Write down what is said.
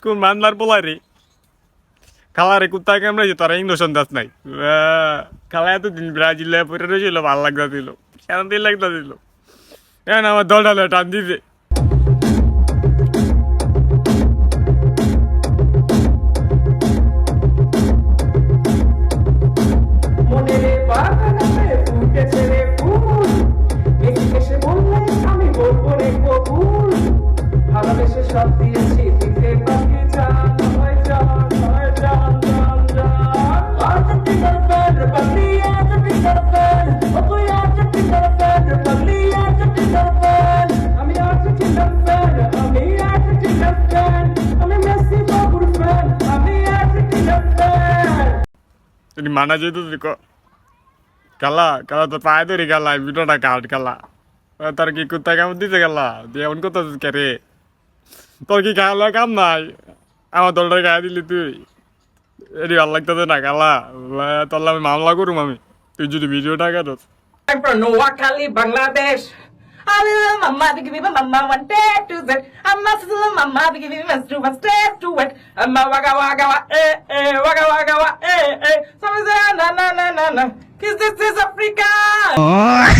কোন মানলার বলাই রে খালারে কুত্তা কামড়াইছে তোরা ইঞ্জেকশন দাস নাই খালা এতদিন ব্রাজিলে পরে রয়েছিল ভাল লাগতা দিল শান্তি লাগতা দিল এখন আমার দলটা টান দিছে ভালোবেসে সব দিয়েছি দিতে বাকি জান হয় জান হয় জান জান জান আজকে গর্বের পাগলি আজকে গর্বের ও তুই আজকে গর্বের পাগলি আজকে গর্বের আমি আজকে গর্বের আমি আজকে গর্বের আমি মেসি বাবুর ফ্যান আমি আজকে গর্বের তুমি মানা যেত কালা কালা তো পায়ে ধরে গেলা ভিডিওটা কাট কালা তার কি কুত্তা কামড় দিতে গেলা দিয়ে এমন কথা কে রে তোর কি খাওয়া কাম নাই আমার দলটা গায়ে দিলি তুই এটি ভালো লাগতেছে না কালা তাহলে আমি মামলা করুম আমি তুই যদি ভিডিওটা Katz I'm from Noakhali, Bangladesh. I love my mother, give me my mama one day to that. I'm not still my mother, give me my one step to it. I'm a wagga wagga wagga wagga wagga. Some say na na na na na. 'Cause this is Africa.